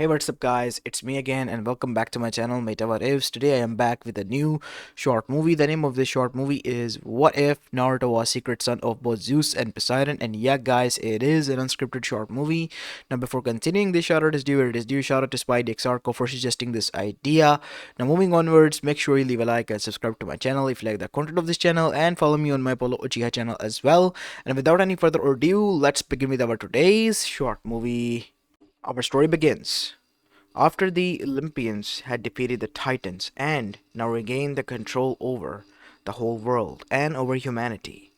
Hey, what's up, guys? It's me again, and welcome back to my channel, Mayta. What Ifs. Today, I am back with a new short movie. The name of this short movie is What If Naruto Was Secret Son of both Zeus and Poseidon? And yeah, guys, it is an unscripted short movie. Now, before continuing, this shout out is due where it is due. Shout out to Spidey XRCO for suggesting this idea. Now, moving onwards, make sure you leave a like and subscribe to my channel if you like the content of this channel, and follow me on my Polo Uchiha channel as well. And without any further ado, let's begin with our today's short movie. Our story begins after the Olympians had defeated the Titans and now regained the control over the whole world and over humanity.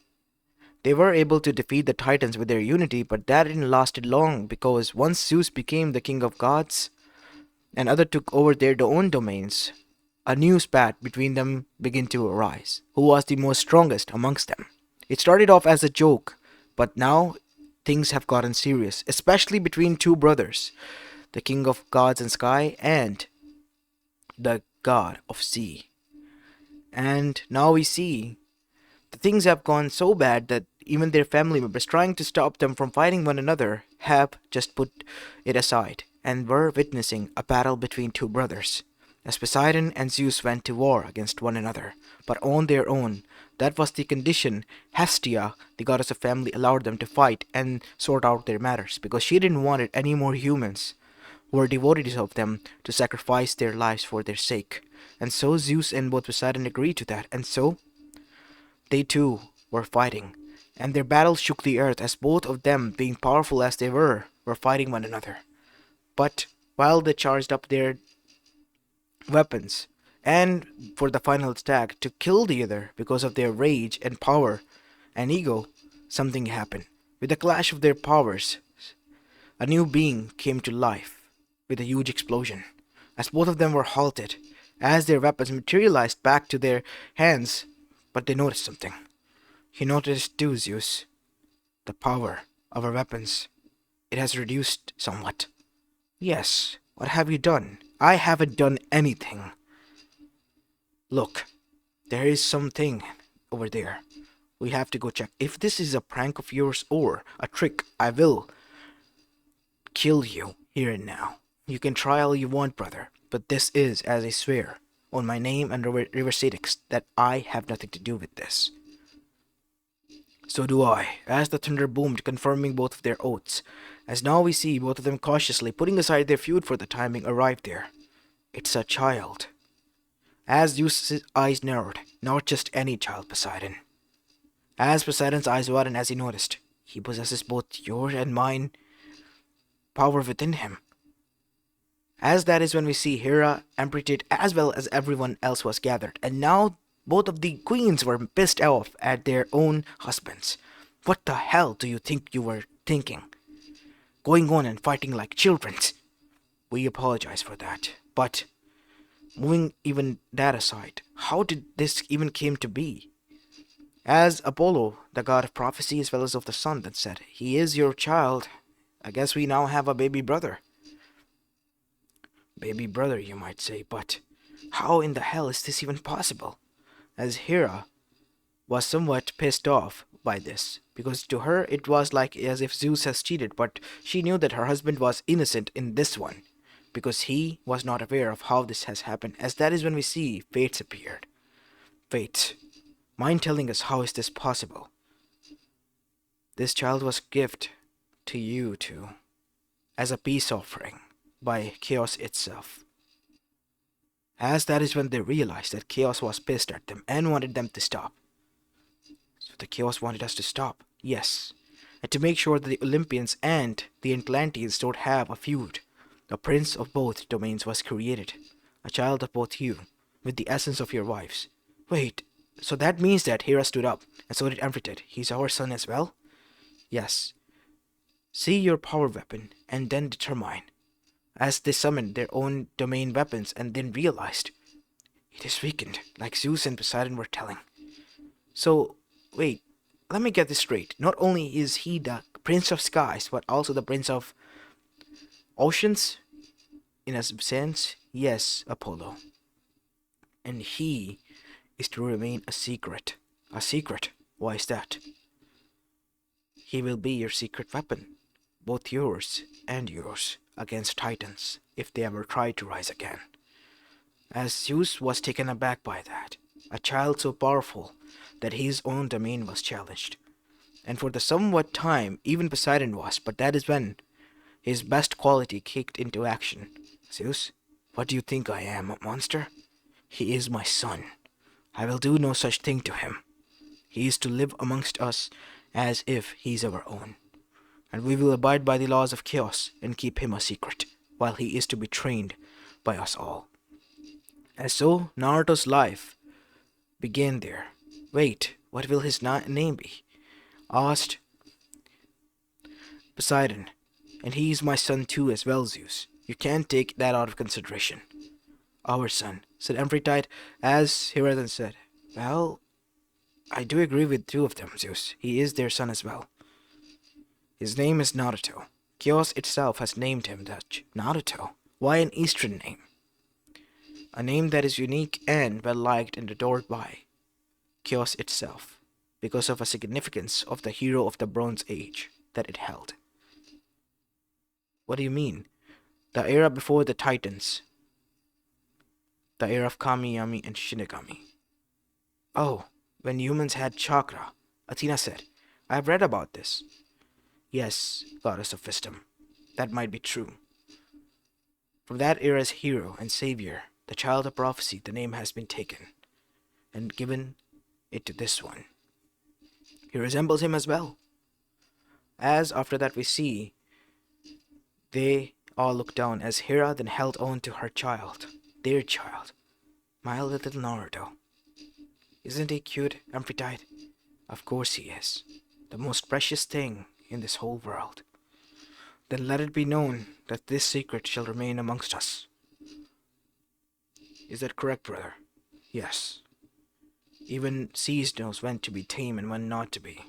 They were able to defeat the Titans with their unity, but that didn't last long because once Zeus became the king of gods and others took over their own domains, a new spat between them began to arise. Who was the most strongest amongst them? It started off as a joke, but now things have gotten serious, especially between two brothers, the king of gods and sky and the god of sea. And now we see the things have gone so bad that even their family members trying to stop them from fighting one another have just put it aside and were witnessing a battle between two brothers as Poseidon and Zeus went to war against one another, but on their own. That was the condition Hestia, the goddess of family, allowed them to fight and sort out their matters because she didn't want any more humans were devoted of them to sacrifice their lives for their sake. And so Zeus and both Poseidon agreed to that, and so they too were fighting. And their battle shook the earth as both of them, being powerful as they were fighting one another. But while they charged up their weapons and for the final attack to kill the other because of their rage and power and ego, something happened. With the clash of their powers, a new being came to life with a huge explosion, as both of them were halted, as their weapons materialized back to their hands, but they noticed something. He noticed too, Zeus. The power of our weapons, it has reduced somewhat. Yes, what have you done? I haven't done anything. Look, there is something over there. We have to go check. If this is a prank of yours or a trick, I will kill you here and now. You can try all you want, brother, but this is, as I swear, on my name and River Cedix, that I have nothing to do with this. So do I, as the thunder boomed, confirming both of their oaths, as now we see both of them cautiously putting aside their feud for the timing arrived there. It's a child. As Zeus' eyes narrowed, not just any child, Poseidon. As Poseidon's eyes widened as he noticed, he possesses both your and mine power within him. As that is when we see Hera, Amplitate, as well as everyone else was gathered, and now both of the queens were pissed off at their own husbands. What the hell do you think you were thinking? Going on and fighting like children. We apologize for that, but moving even that aside, how did this even came to be? As Apollo, the god of prophecy as well as of the sun, then said, "He is your child. I guess we now have a baby brother." Baby brother, you might say, but how in the hell is this even possible? As Hera was somewhat pissed off by this, because to her it was like as if Zeus has cheated, but she knew that her husband was innocent in this one, because he was not aware of how this has happened, as that is when we see Fates appeared. Fate, mind telling us how is this possible? This child was gift to you two, as a peace offering by Chaos itself. As that is when they realized that Chaos was pissed at them and wanted them to stop. So the Chaos wanted us to stop, yes, and to make sure that the Olympians and the Atlanteans don't have a feud. A prince of both domains was created, a child of both you, with the essence of your wives. Wait, so that means that Hera stood up, and so did Amphitid. He's our son as well? Yes. See your power weapon, and then determine. As they summoned their own domain weapons and then realized it is weakened, like Zeus and Poseidon were telling. So, wait, let me get this straight. Not only is he the Prince of Skies, but also the Prince of Oceans? In a sense, yes, Apollo. And he is to remain a secret. A secret? Why is that? He will be your secret weapon. both yours, against titans if they ever try to rise again. As Zeus was taken aback by that, a child so powerful that his own domain was challenged. And for the somewhat time, even Poseidon was, but that is when his best quality kicked into action. Zeus, what do you think I am, a monster? He is my son. I will do no such thing to him. He is to live amongst us as if he is our own, and we will abide by the laws of chaos and keep him a secret, while he is to be trained by us all. And so Naruto's life began there. Wait, what will his name be? Asked Poseidon. And he is my son too as well, Zeus. You can't take that out of consideration. Our son, said Amphitrite, as Hera then said. Well, I do agree with two of them, Zeus. He is their son as well. His name is Naruto. Chaos itself has named him that. Naruto? Why an Eastern name? A name that is unique and well liked and adored by Chaos itself, because of a significance of the hero of the Bronze Age that it held. What do you mean? The era before the Titans. The era of Kami, Yami, and Shinigami. Oh, when humans had chakra, Athena said. I have read about this. Yes, goddess of wisdom. That might be true. From that era's hero and savior, the child of prophecy, the name has been taken and given it to this one. He resembles him as well. As after that we see, they all looked down as Hera then held on to her child, their child, my little Naruto. Isn't he cute, Amphitrite? Of course he is. The most precious thing in this whole world. Then let it be known that this secret shall remain amongst us. Is that correct, brother? Yes. Even seas knows when to be tame and when not to be.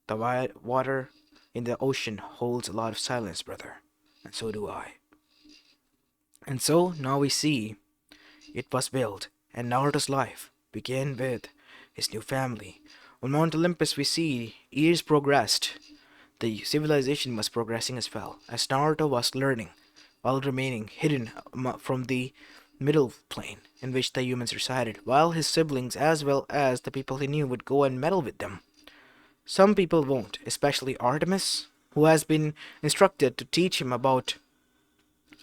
The water in the ocean holds a lot of silence, brother. And so do I. And so now we see it was built, and Naruto's life began with his new family. On Mount Olympus we see years progressed. The civilization was progressing as well, as Naruto was learning, while remaining hidden from the middle plane in which the humans resided, while his siblings as well as the people he knew would go and meddle with them. Some people won't, especially Artemis, who has been instructed to teach him about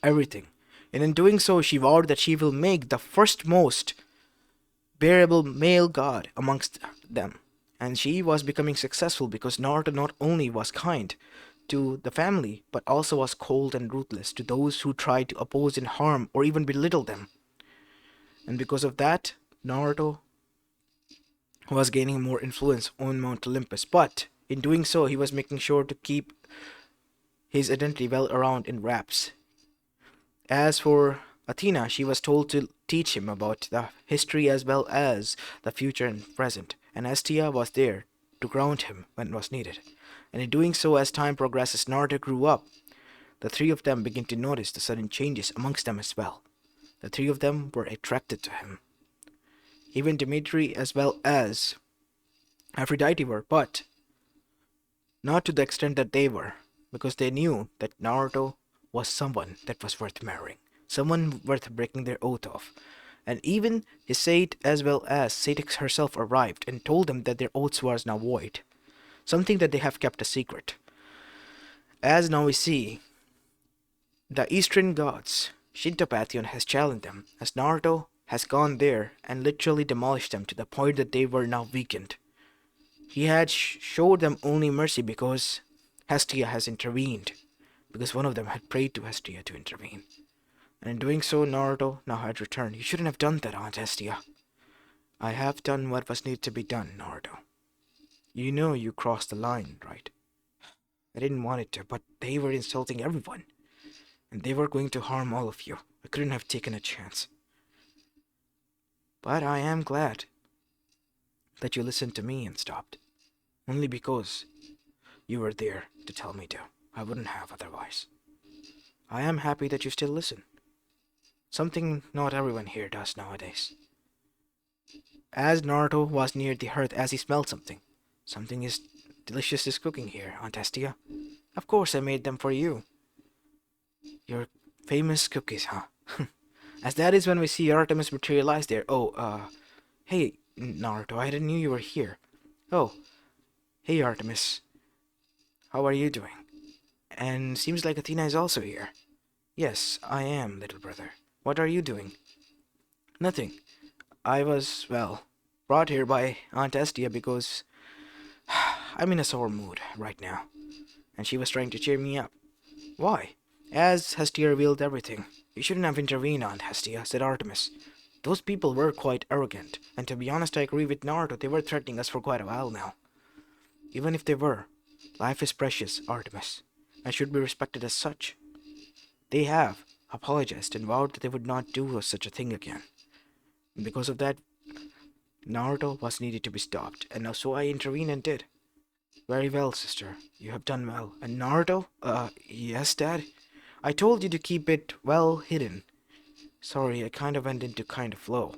everything, and in doing so she vowed that she will make the first most bearable male god amongst them. And she was becoming successful because Naruto not only was kind to the family, but also was cold and ruthless to those who tried to oppose and harm or even belittle them. And because of that, Naruto was gaining more influence on Mount Olympus. But in doing so, he was making sure to keep his identity well around in wraps. As for Athena, she was told to teach him about the history as well as the future and present. And Hestia was there to ground him when it was needed. And in doing so, as time progresses, Naruto grew up. The three of them began to notice the sudden changes amongst them as well. The three of them were attracted to him. Even Dimitri as well as Aphrodite were, but not to the extent that they were, because they knew that Naruto was someone that was worth marrying, someone worth breaking their oath of. And even his Sate as well as Satix herself arrived and told them that their oaths was now void, something that they have kept a secret. As now we see, the Eastern gods, Shinto Pantheon has challenged them, as Naruto has gone there and literally demolished them to the point that they were now weakened. He had showed them only mercy because Hestia has intervened, because one of them had prayed to Hestia to intervene. And in doing so, Naruto now had returned. You shouldn't have done that, Aunt Hestia. I have done what was needed to be done, Naruto. You know you crossed the line, right? I didn't want it to, but they were insulting everyone. And they were going to harm all of you. I couldn't have taken a chance. But I am glad that you listened to me and stopped. Only because you were there to tell me to. I wouldn't have otherwise. I am happy that you still listen. Something not everyone here does nowadays. As Naruto was near the hearth as he smelled something. Something is delicious is cooking here, Aunt Hestia. Of course I made them for you. Your famous cookies, huh? As that is when we see Artemis materialize there. Oh, hey, Naruto, I didn't know you were here. Oh, hey, Artemis. How are you doing? And seems like Athena is also here. Yes, I am, little brother. What are you doing? Nothing. I was, well, brought here by Aunt Estia because I'm in a sore mood right now, and she was trying to cheer me up. Why? As Hestia revealed everything. You shouldn't have intervened, Aunt Hestia, said Artemis. Those people were quite arrogant, and to be honest, I agree with Naruto, they were threatening us for quite a while now. Even if they were, life is precious, Artemis, and should be respected as such. They have apologized and vowed that they would not do such a thing again. And because of that, Naruto was needed to be stopped, and now so I intervened and did. Very well, sister. You have done well. And Naruto? Yes, Dad? I told you to keep it well hidden. Sorry, I kind of went into kind of flow.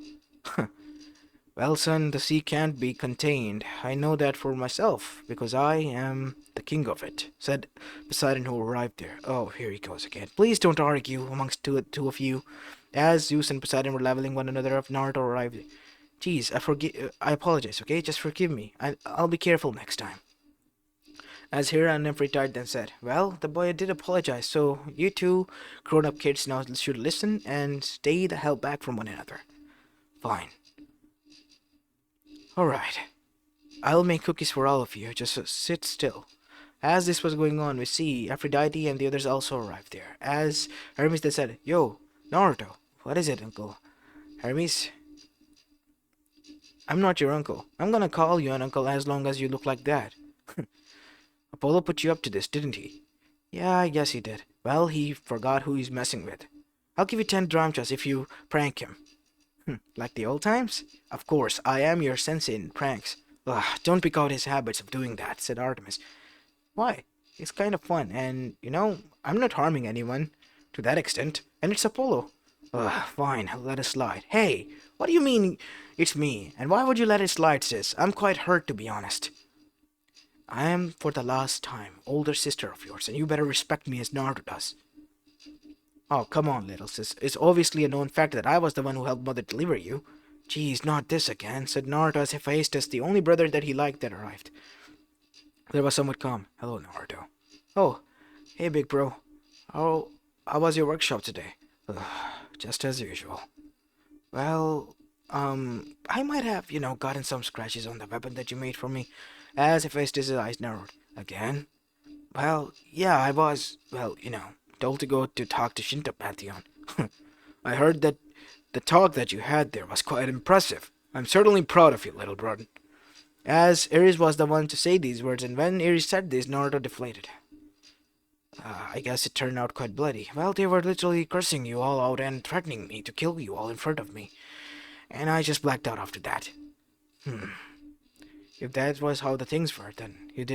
Well, son, the sea can't be contained. I know that for myself, because I am the king of it, said Poseidon, who arrived there. Oh, here he goes again. Please don't argue amongst two of you. As Zeus and Poseidon were leveling one another up, Naruto arrived. Geez, I apologize, okay? Just forgive me. I'll be careful next time. As Hera and Nefertiti then said, well, the boy did apologize, so you two grown-up kids now should listen and stay the hell back from one another. Fine. Alright. I'll make cookies for all of you, just sit still. As this was going on, we see Aphrodite and the others also arrived there. As Hermes then said, yo, Naruto, what is it, uncle? Hermes, I'm not your uncle. I'm gonna call you an uncle as long as you look like that. Apollo put you up to this, didn't he? Yeah, I guess he did. Well, he forgot who he's messing with. I'll give you 10 dramchas if you prank him. Like the old times? Of course, I am your sensei in pranks. Ugh, don't pick out his habits of doing that, said Artemis. Why? It's kind of fun, and, I'm not harming anyone to that extent, and it's Apollo. Ugh, fine, I'll let it slide. Hey, what do you mean it's me? And why would you let it slide, sis? I'm quite hurt, to be honest. I am, for the last time, older sister of yours, and you better respect me as Naruto does. Oh, come on, little sis. It's obviously a known fact that I was the one who helped Mother deliver you. Geez, not this again, said Naruto as he faced as the only brother that he liked that arrived. There was somewhat calm. Hello, Naruto. Oh, hey, big bro. How was your workshop today? Ugh, just as usual. Well, I might have, gotten some scratches on the weapon that you made for me. As he faced his eyes narrowed. Again? Well, yeah, I was, told to go to talk to Shinto Pantheon. I heard that the talk that you had there was quite impressive. I'm certainly proud of you, little brother. As Ares was the one to say these words, and when Ares said this, Naruto deflated. I guess it turned out quite bloody. Well, they were literally cursing you all out and threatening me to kill you all in front of me. And I just blacked out after that. If that was how the things were, then you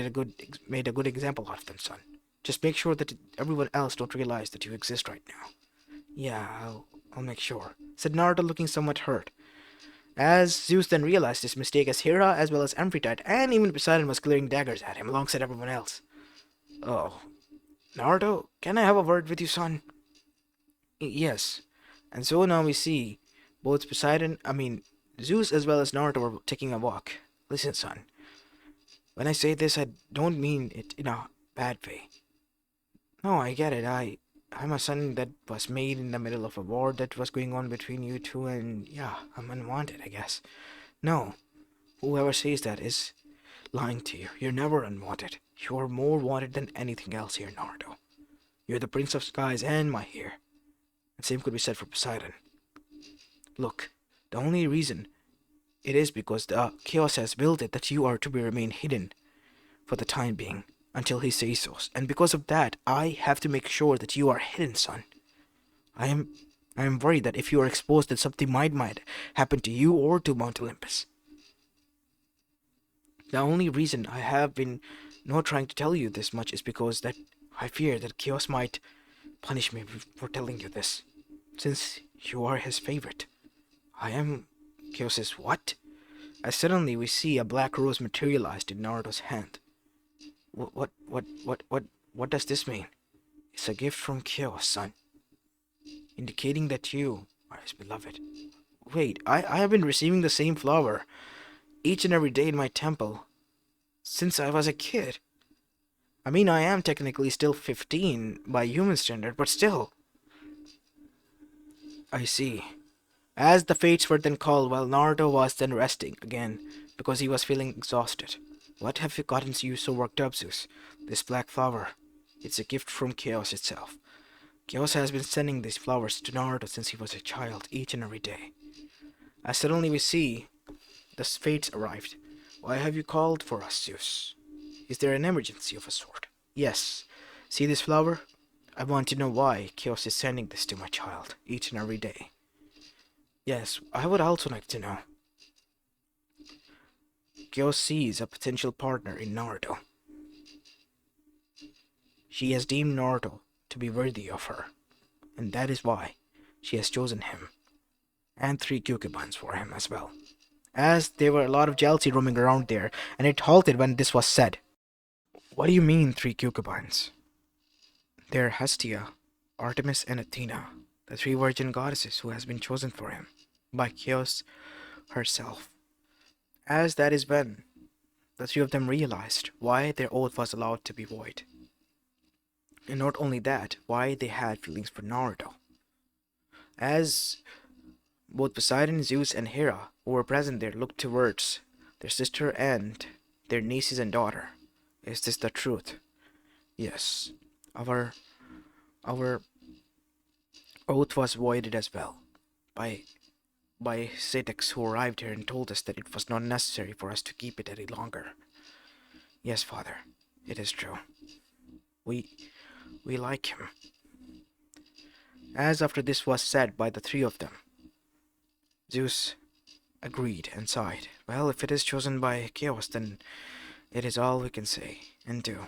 made a good example out of them, son. Just make sure that everyone else don't realize that you exist right now. Yeah, I'll make sure, said Naruto, looking somewhat hurt. As Zeus then realized his mistake, as Hera as well as Amphitrite and even Poseidon was clearing daggers at him alongside everyone else. Oh, Naruto, can I have a word with you, son? Yes. And so now we see both Zeus as well as Naruto were taking a walk. Listen, son. When I say this, I don't mean it in a bad way. No, I get it. I'm a son that was made in the middle of a war that was going on between you two, and yeah, I'm unwanted, I guess. No, whoever says that is lying to you. You're never unwanted. You're more wanted than anything else here, Naruto. You're the Prince of Skies and my heir. And same could be said for Poseidon. Look, the only reason it is because the chaos has willed it that you are to be remain hidden for the time being until he says so. And because of that, I have to make sure that you are hidden, son. I am worried that if you are exposed, that something might happen to you or to Mount Olympus. The only reason I have been not trying to tell you this much is because that I fear that Chaos might punish me for telling you this, since you are his favorite. I am Chaos's what? As suddenly we see a black rose materialized in Naruto's hand. What What does this mean? It's a gift from Chaos, son, indicating that you are his beloved. Wait, I have been receiving the same flower each and every day in my temple since I was a kid. I mean, I am technically still 15 by human standard, but still. I see. As the fates were then called while Naruto was then resting again because he was feeling exhausted. What have you gotten you so worked up, Zeus? This black flower. It's a gift from Chaos itself. Chaos has been sending these flowers to Naruto since he was a child each and every day. As suddenly we see the fates arrived. Why have you called for us, Zeus? Is there an emergency of a sort? Yes. See this flower? I want to know why Chaos is sending this to my child each and every day. Yes, I would also like to know. Chaos sees a potential partner in Naruto. She has deemed Naruto to be worthy of her, and that is why she has chosen him, and 3 Kyukubans for him as well. As there were a lot of jealousy roaming around there, and it halted when this was said. What do you mean 3 Kyukubans? They're Hestia, Artemis, and Athena, the 3 virgin goddesses who has been chosen for him by Chaos herself. As that is when the 3 of them realized why their oath was allowed to be void. And not only that, why they had feelings for Naruto. As both Poseidon, Zeus, and Hera, who were present there, looked towards their sister and their nieces and daughter. Is this the truth? Yes. Our oath was voided as well by Satex, who arrived here and told us that it was not necessary for us to keep it any longer. Yes, Father, it is true. We like him. As after this was said by the 3 of them, Zeus agreed and sighed. Well, if it is chosen by Chaos, then it is all we can say and do.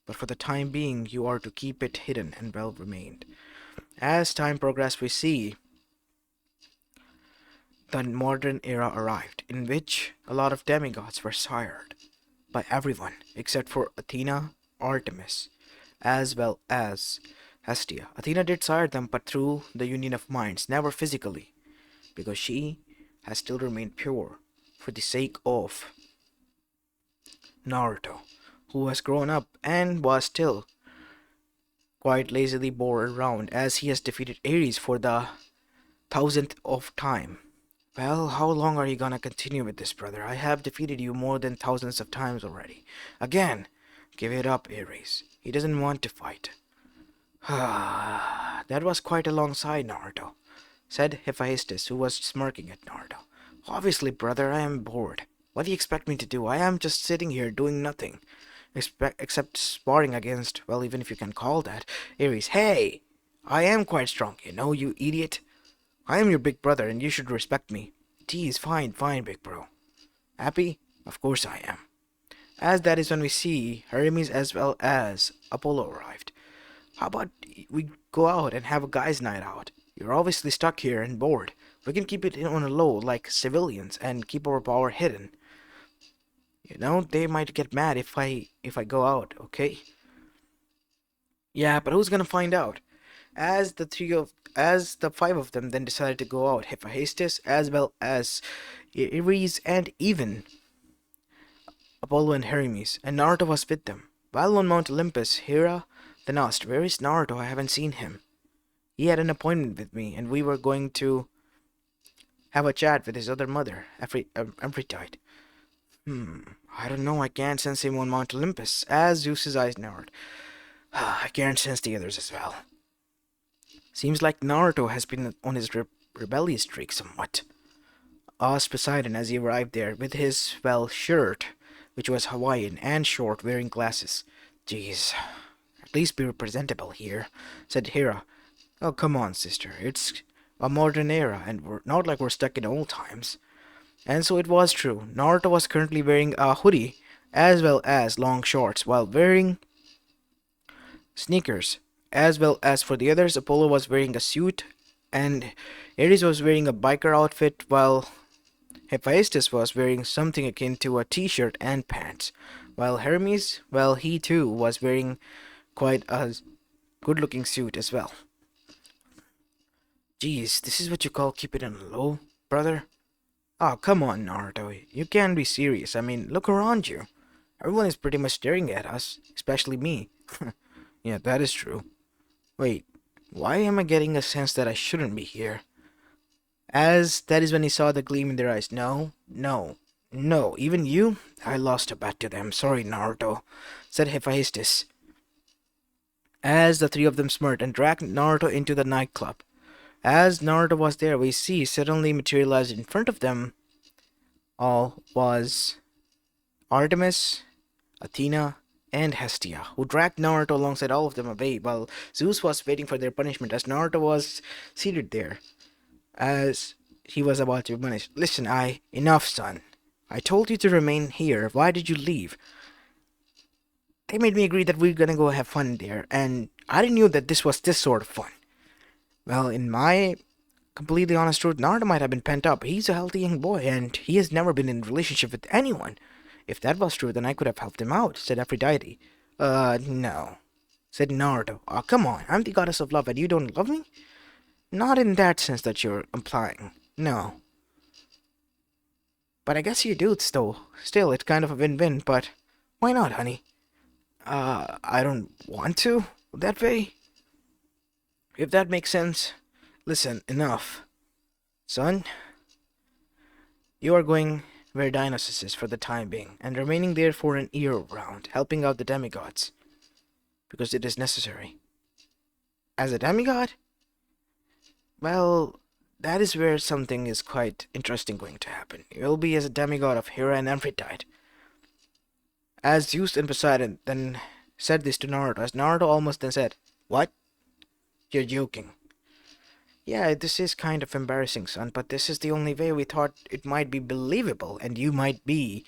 But for the time being, you are to keep it hidden and well remained. As time progressed, we see the modern era arrived, in which a lot of demigods were sired by everyone except for Athena, Artemis, as well as Hestia. Athena did sire them, but through the union of minds, never physically, because she has still remained pure for the sake of Naruto, who has grown up and was still quite lazily bored around as he has defeated Ares for the 1000th of time. Well, how long are you gonna continue with this, brother? I have defeated you more than thousands of times already. Again, give it up, Ares. He doesn't want to fight. That was quite a long sigh, Naruto, said Hephaestus, who was smirking at Naruto. Obviously, brother, I am bored. What do you expect me to do? I am just sitting here doing nothing. Except sparring against, well, even if you can call that, Ares. Hey! I am quite strong, you idiot. I am your big brother, and you should respect me. Geez, fine, big bro. Happy? Of course I am. As that is when we see Hermes as well as Apollo arrived. How about we go out and have a guys' night out? You're obviously stuck here and bored. We can keep it on a low like civilians and keep our power hidden. They might get mad if I go out, okay? Yeah, but who's gonna find out? As the 5 of them then decided to go out, Hephaestus as well as Ares and even Apollo and Hermes, and Naruto was with them. While on Mount Olympus, Hera then asked, "Where is Naruto? I haven't seen him. He had an appointment with me, and we were going to have a chat with his other mother, Aphrodite." I don't know, I can't sense him on Mount Olympus. As Zeus's eyes narrowed. I can't sense the others as well. Seems like Naruto has been on his rebellious streak somewhat, asked Poseidon as he arrived there with his, shirt, which was Hawaiian and short, wearing glasses. Jeez, at least be presentable here, said Hera. Oh, come on, sister, it's a modern era, and we're not like we're stuck in old times. And so it was true. Naruto was currently wearing a hoodie as well as long shorts while wearing sneakers. As well as for the others, Apollo was wearing a suit and Ares was wearing a biker outfit while Hephaestus was wearing something akin to a t-shirt and pants. While Hermes, he too was wearing quite a good looking suit as well. Geez, this is what you call keep it on low, brother? Oh, come on, Naruto. You can't be serious. I mean, look around you. Everyone is pretty much staring at us, especially me. Yeah, that is true. Wait, why am I getting a sense that I shouldn't be here? As that is when he saw the gleam in their eyes. No, no, no, even you? I lost a bet to them. Sorry, Naruto, said Hephaestus. As the three of them smirked and dragged Naruto into the nightclub. As Naruto was there, we see suddenly materialized in front of them all was Artemis, Athena, and Hestia, who dragged Naruto alongside all of them away while Zeus was waiting for their punishment as Naruto was seated there as he was about to be punished. Listen, enough, son. I told you to remain here. Why did you leave? They made me agree that we're gonna go have fun there, and I didn't know that this was this sort of fun. Well, in my completely honest truth, Naruto might have been pent up. He's a healthy young boy, and he has never been in a relationship with anyone. If that was true, then I could have helped him out, said Aphrodite. No, said Naruto. Oh, come on, I'm the goddess of love, and you don't love me? Not in that sense that you're implying. No. But I guess you do, though. Still, it's kind of a win-win, but why not, honey? I don't want to, that way. If that makes sense. Listen, enough. Son, you are going where Dionysus is for the time being, and remaining there for an year round, helping out the demigods. Because it is necessary. As a demigod? Well, that is where something is quite interesting going to happen. You'll be as a demigod of Hera and Aphrodite. As Zeus and Poseidon then said this to Naruto, as Naruto almost then said, What? You're joking. Yeah, this is kind of embarrassing, son, but this is the only way we thought it might be believable, and you might be,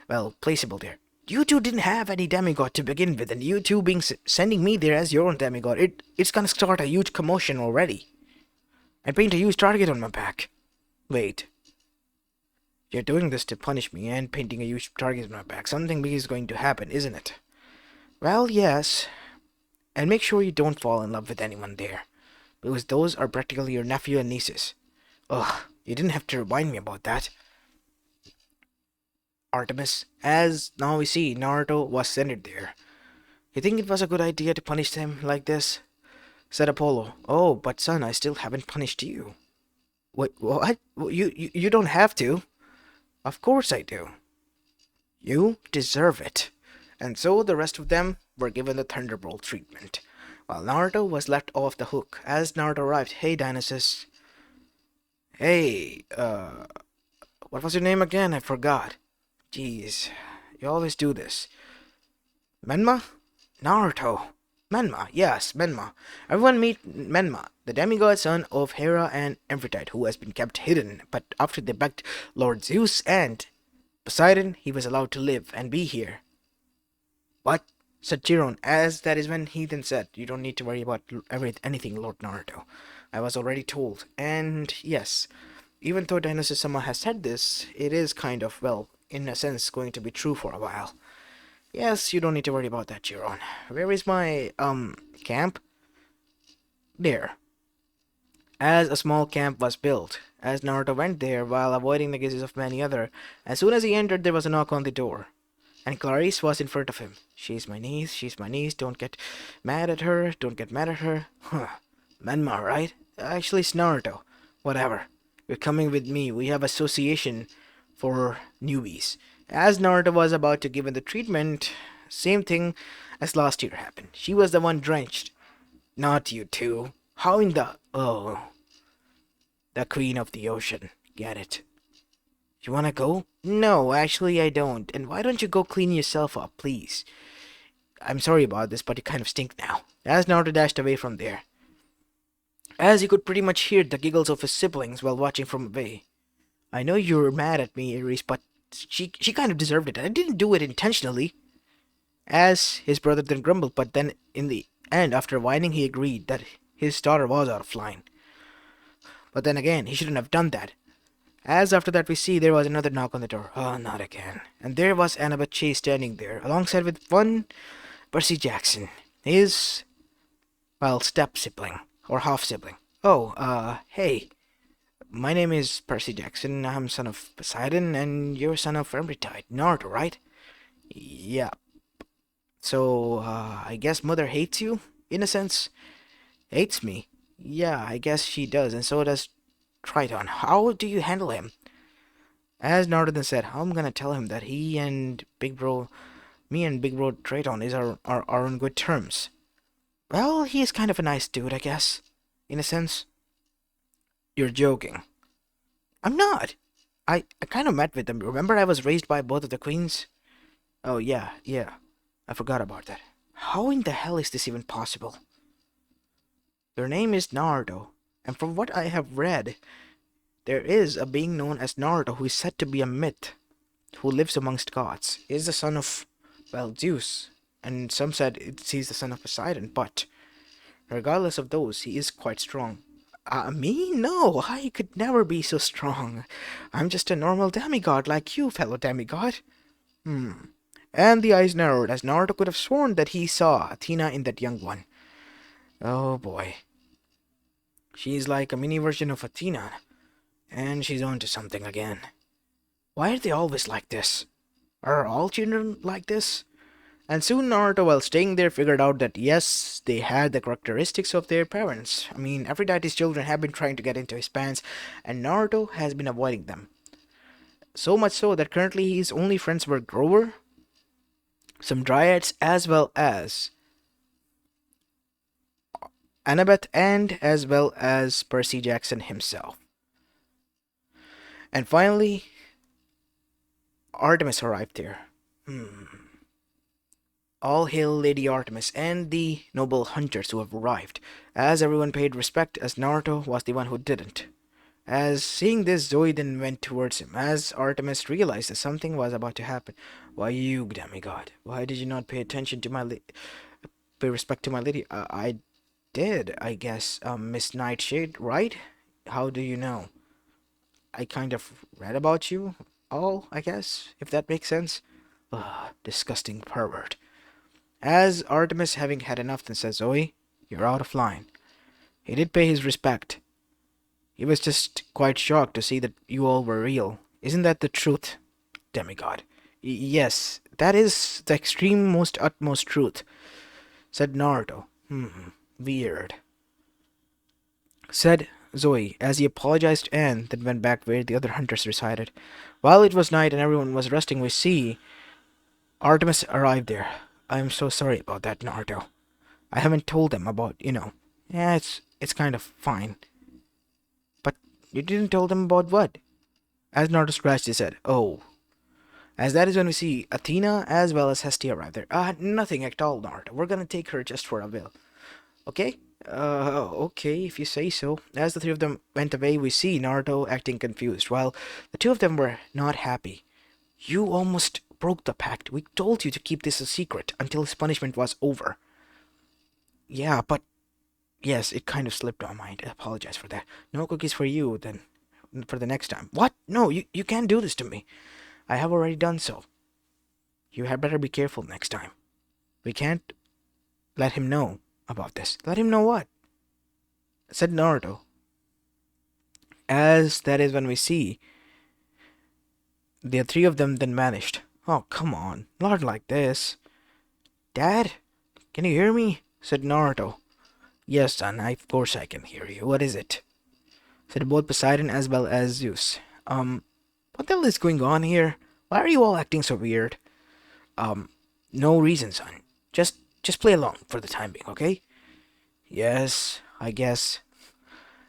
well, placeable there. You two didn't have any demigod to begin with, and you two sending me there as your own demigod, it's gonna start a huge commotion already. And paint a huge target on my back. Wait. You're doing this to punish me and painting a huge target on my back. Something big is going to happen, isn't it? Well, yes. And make sure you don't fall in love with anyone there. Because those are practically your nephew and nieces. Ugh, you didn't have to remind me about that. Artemis, as now we see, Naruto was centered there. You think it was a good idea to punish him like this? Said Apollo. Oh, but son, I still haven't punished you. What? You don't have to. Of course I do. You deserve it. And so the rest of them were given the Thunderbolt treatment, while Naruto was left off the hook. As Naruto arrived, hey Dionysus. Hey, what was your name again? I forgot. Jeez, you always do this. Menma? Naruto. Menma, yes, Menma. Everyone meet Menma, the demigod son of Hera and Aphrodite, who has been kept hidden, but after they begged Lord Zeus and Poseidon, he was allowed to live and be here. What? Said Chiron, as that is when he then said, you don't need to worry about anything, Lord Naruto. I was already told. And yes, even though Dionysus-sama has said this, it is kind of, well, in a sense, going to be true for a while. Yes, you don't need to worry about that, Chiron. Where is my, camp? There. As a small camp was built, as Naruto went there while avoiding the gazes of many other, as soon as he entered there was a knock on the door. And Clarice was in front of him. She's my niece, don't get mad at her, Huh. Menma, right? Actually, it's Naruto. Whatever. You're coming with me, we have association for newbies. As Naruto was about to give him the treatment, same thing as last year happened. She was the one drenched. Not you two. How in the... Oh. The queen of the ocean. Get it. You wanna go? No, actually I don't. And why don't you go clean yourself up, please? I'm sorry about this, but you kind of stink now. As Naruto dashed away from there, as he could pretty much hear the giggles of his siblings while watching from away. I know you're mad at me, Ares, but she kind of deserved it. I didn't do it intentionally. As his brother then grumbled, but then in the end, after whining, he agreed that his daughter was out of line. But then again, he shouldn't have done that. As after that we see there was another knock on the door. Oh, not again. And there was Annabeth Chase standing there, alongside with one Percy Jackson. His, well, step sibling, or half sibling. Oh, hey, my name is Percy Jackson. I'm son of Poseidon, and you're son of Emertide, Naruto, right? Yeah. So, I guess Mother hates you, in a sense? Hates me? Yeah, I guess she does, and so does Triton. How do you handle him? As Naruto then said, I'm gonna tell him that me and Big Bro Triton are on good terms. Well, he's kind of a nice dude, I guess. In a sense. You're joking. I'm not. I kind of met with them. Remember I was raised by both of the queens? Oh, yeah, yeah. I forgot about that. How in the hell is this even possible? Their name is Naruto, and from what I have read, there is a being known as Naruto who is said to be a myth, who lives amongst gods. He is the son of, well, Zeus, and some said he's the son of Poseidon, but regardless of those, he is quite strong. Me? No, I could never be so strong. I'm just a normal demigod like you, fellow demigod. Hmm. And the eyes narrowed as Naruto could have sworn that he saw Athena in that young one. Oh boy. She's like a mini version of Athena, and she's on to something again. Why are they always like this? Are all children like this? And soon Naruto, while staying there, figured out that yes, they had the characteristics of their parents. I mean, Aphrodite's children have been trying to get into his pants, and Naruto has been avoiding them. So much so that currently his only friends were Grover, some dryads, as well as Annabeth, and as well as Percy Jackson himself. And finally, Artemis arrived there. All hail Lady Artemis and the noble hunters who have arrived, as everyone paid respect as Naruto was the one who didn't. As seeing this, Zoe then went towards him, as Artemis realized that something was about to happen. Why you, demigod? Why did you not pay attention to pay respect to my lady? I did, I guess. Miss Nightshade, right? How do you know? I kind of read about you all, I guess, if that makes sense. Ugh, disgusting pervert. As Artemis, having had enough, then says, Zoe, you're out of line. He did pay his respect. He was just quite shocked to see that you all were real. Isn't that the truth, demigod? Yes, that is the extreme most utmost truth, said Naruto. Weird, said Zoe, as he apologized and then went back where the other hunters resided. While it was night and everyone was resting, we see Artemis arrived there. I am so sorry about that, Naruto. I haven't told them about, Yeah, it's kind of fine. But you didn't tell them about what? As Naruto scratched his head. Oh. As that is when we see Athena as well as Hestia arrive there. Nothing at all, Naruto. We're gonna take her just for a while. Okay? Okay, if you say so. As the three of them went away, we see Naruto acting confused, while the two of them were not happy. You almost broke the pact. We told you to keep this a secret until his punishment was over. Yeah, but yes, it kind of slipped our mind. I apologize for that. No cookies for you, then for the next time. What? No, you can't do this to me. I have already done so. You had better be careful next time. We can't let him know about this. Let him know what? Said Naruto. As that is when we see the three of them then vanished. Oh, come on. Not like this. Dad? Can you hear me? Said Naruto. Yes, son, of course I can hear you. What is it? Said both Poseidon as well as Zeus. What the hell is going on here? Why are you all acting so weird? No reason, son. Just play along for the time being, okay? Yes, I guess.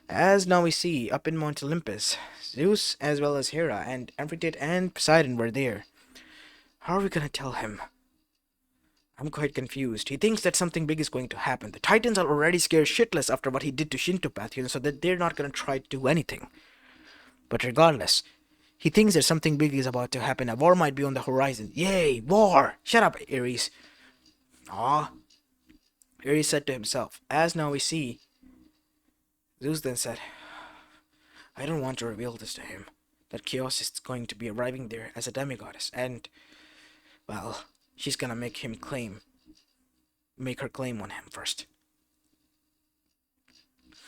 As now we see, up in Mount Olympus, Zeus as well as Hera and Aphrodite and Poseidon were there. How are we gonna tell him? I'm quite confused. He thinks that something big is going to happen. The Titans are already scared shitless after what he did to Shinto Pantheon, so that they're not gonna try to do anything. But regardless, he thinks that something big is about to happen. A war might be on the horizon. Yay, war! Shut up, Ares. Ah, Ares said to himself. As now we see, Zeus then said, I don't want to reveal this to him. That Chaos is going to be arriving there as a demigoddess, and, well, she's gonna make him claim make her claim on him first.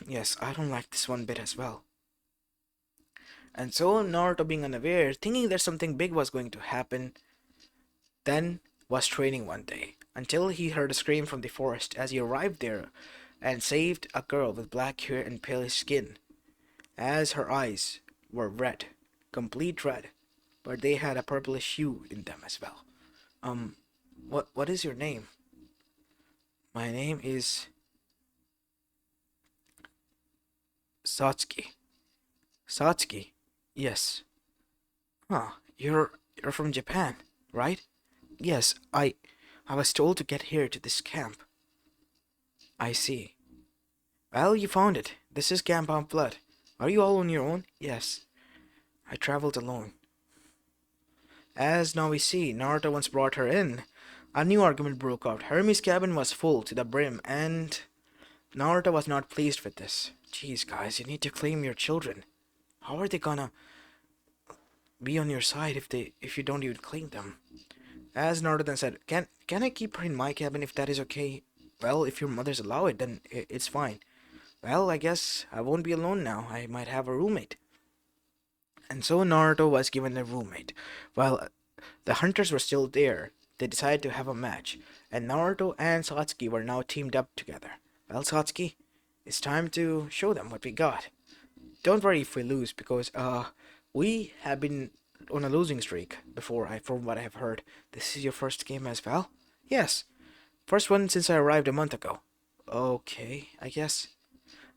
Yes, I don't like this one bit as well. And so Naruto, being unaware, thinking that something big was going to happen, then was training one day, until he heard a scream from the forest as he arrived there and saved a girl with black hair and pale skin, as her eyes were red, complete red, but they had a purplish hue in them as well. Um, what is your name? My name is Satsuki. Satsuki? Yes. Huh, you're from Japan, right? Yes, I was told to get here to this camp. I see. Well, you found it. This is Camp on Flood. Are you all on your own? Yes. I traveled alone. As now we see, Naruto once brought her in. A new argument broke out. Hermes' cabin was full to the brim, and Naruto was not pleased with this. Jeez, guys, you need to claim your children. How are they gonna be on your side if you don't even claim them? As Naruto then said, can I keep her in my cabin if that is okay? Well, if your mothers allow it, then it's fine. Well, I guess I won't be alone now. I might have a roommate. And so Naruto was given a roommate. While the hunters were still there, they decided to have a match, and Naruto and Satsuki were now teamed up together. Well, Satsuki, it's time to show them what we got. Don't worry if we lose, because we have been on a losing streak before. From what I have heard, this is your first game as well. Yes, first one since I arrived a month ago. Okay, I guess.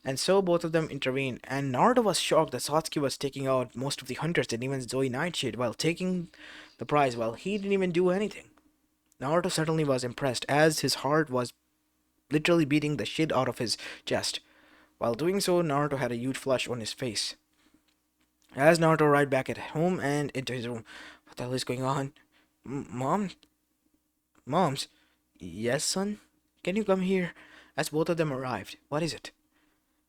And so both of them intervened, and Naruto was shocked that Satsuki was taking out most of the hunters and even Zoe Nightshade while taking the prize while he didn't even do anything. Naruto certainly was impressed, as his heart was literally beating the shit out of his chest. While doing so, Naruto had a huge flush on his face. As Naruto arrived back at home and into his room, what the hell is going on? Mom? Moms? Yes, son? Can you come here? As both of them arrived. What is it?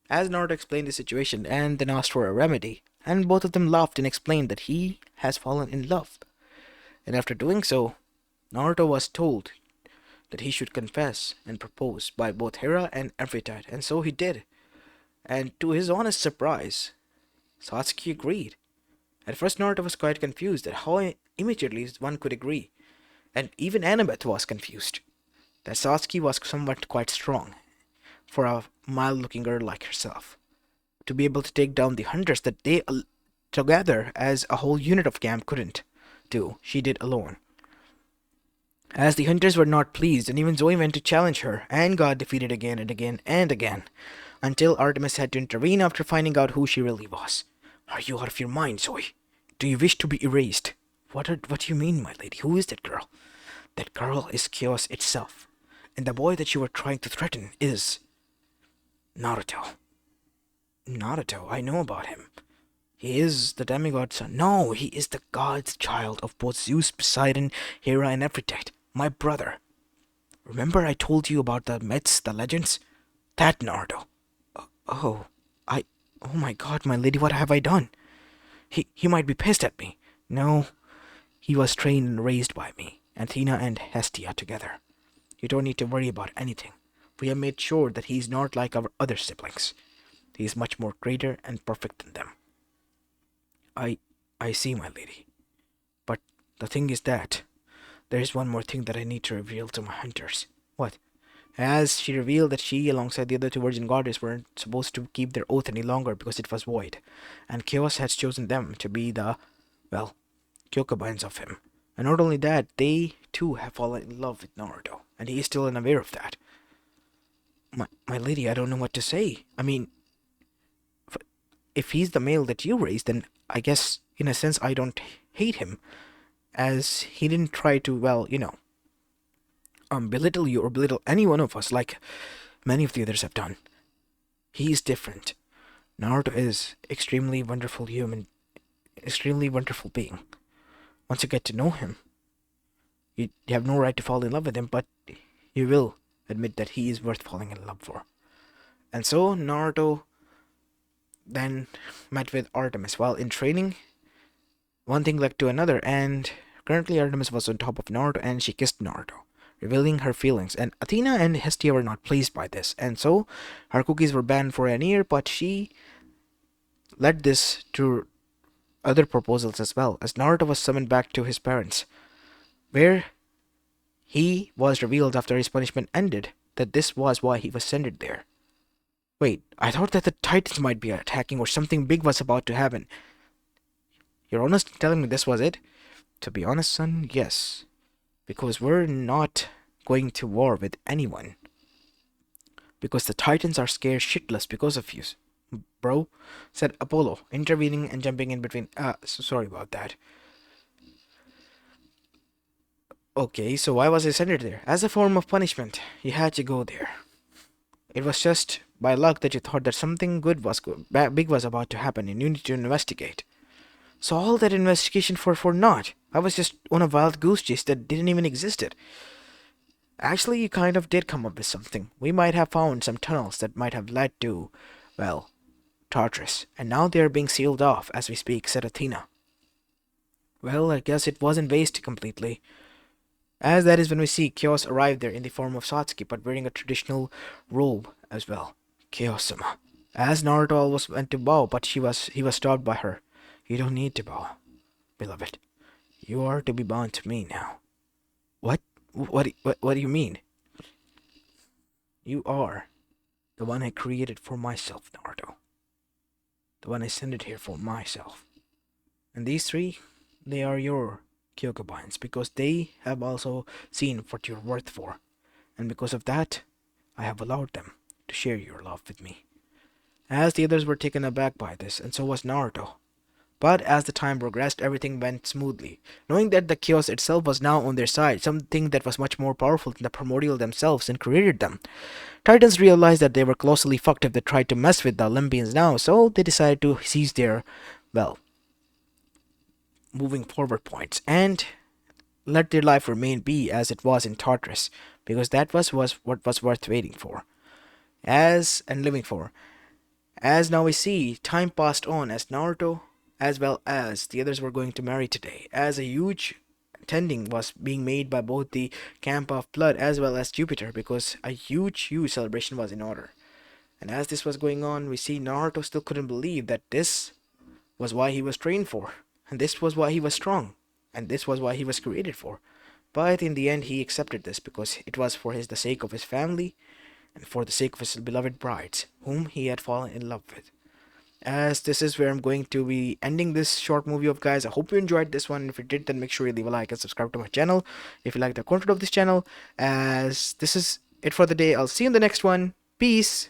As Naruto explained the situation and then asked for a remedy, and both of them laughed and explained that he has fallen in love. And after doing so, Naruto was told that he should confess and propose by both Hera and Aphrodite, and so he did. And to his honest surprise, Satsuki agreed. At first Naruto was quite confused at how immediately one could agree, and even Annabeth was confused that Satsuki was somewhat quite strong for a mild-looking girl like herself, to be able to take down the hunters that they together as a whole unit of camp couldn't do. She did alone. As the hunters were not pleased, and even Zoe went to challenge her, and got defeated again and again and again, until Artemis had to intervene after finding out who she really was. Are you out of your mind, Zoe? Do you wish to be erased? What do you mean, my lady? Who is that girl? That girl is chaos itself, and the boy that you were trying to threaten is Naruto. Naruto, I know about him. He is the demigod's son. No, he is the god's child of both Zeus, Poseidon, Hera, and Aphrodite. My brother. Remember I told you about the myths, the legends? That Naruto. Oh, oh my god, my lady, what have I done? He might be pissed at me. No, he was trained and raised by me, Athena and Hestia together. You don't need to worry about anything. We have made sure that he's not like our other siblings. He is much more greater and perfect than them. I see, my lady. But the thing is that there is one more thing that I need to reveal to my hunters. What? As she revealed that she, alongside the other two virgin goddesses, weren't supposed to keep their oath any longer because it was void, and Chaos had chosen them to be the, well, concubines of him. And not only that, they too have fallen in love with Naruto, and he is still unaware of that. My lady, I don't know what to say. I mean, if he's the male that you raised, then I guess, in a sense, I don't hate him, as he didn't try to, well, belittle you or belittle any one of us like many of the others have done. He's different. Naruto is extremely wonderful human, extremely wonderful being. Once you get to know him, you have no right to fall in love with him, but you will admit that he is worth falling in love for. And so Naruto then met with Artemis while in training. One thing led to another, and currently Artemis was on top of Naruto and she kissed Naruto. revealing her feelings. And Athena and Hestia were not pleased by this, and so her cookies were banned for an year, but she led this to other proposals as well, as Naruto was summoned back to his parents, where he was revealed after his punishment ended that this was why he was sent there. Wait, I thought that the Titans might be attacking or something big was about to happen. You're honestly telling me this was it? To be honest, son, yes. Because we're not going to war with anyone. Because the Titans are scared shitless because of you, bro, said Apollo, intervening and jumping in between. Sorry about that. Okay, so why was he sent there? As a form of punishment, you had to go there. It was just by luck that you thought that something big was about to happen and you need to investigate. So all that investigation for naught. I was just on a wild goose chase that didn't even existed. Actually, you kind of did come up with something. We might have found some tunnels that might have led to, well, Tartarus, and now they are being sealed off as we speak, said Athena. Well, I guess it wasn't waste completely. As that is when we see Chaos arrive there in the form of Satsuki, but wearing a traditional robe as well. Chaos-sama. As Naruto almost went to bow, but he was stopped by her. You don't need to bow, beloved. You are to be bound to me now. What? What do you mean? You are the one I created for myself, Naruto. The one I sent it here for myself. And these three, they are your Kyokubans because they have also seen what you're worth for. And because of that, I have allowed them to share your love with me. As the others were taken aback by this, and so was Naruto. But as the time progressed, everything went smoothly. Knowing that the chaos itself was now on their side, something that was much more powerful than the primordial themselves and created them, Titans realized that they were closely fucked if they tried to mess with the Olympians now, so they decided to seize their, well, moving forward points and let their life remain be as it was in Tartarus, because that was what was worth waiting for, as and living for. As now we see, time passed on as Naruto as well as the others were going to marry today, as a huge tending was being made by both the Camp of Blood as well as Jupiter, because a huge celebration was in order. And as this was going on, we see Naruto still couldn't believe that this was why he was trained for, and this was why he was strong, and this was why he was created for. But in the end, he accepted this because it was for the sake of his family and for the sake of his beloved brides, whom he had fallen in love with. As this is where I'm going to be ending this short movie of, guys. I hope you enjoyed this one. If you did, then make sure you leave a like and subscribe to my channel if you like the content of this channel. As this is it for the day. I'll see you in the next one. Peace.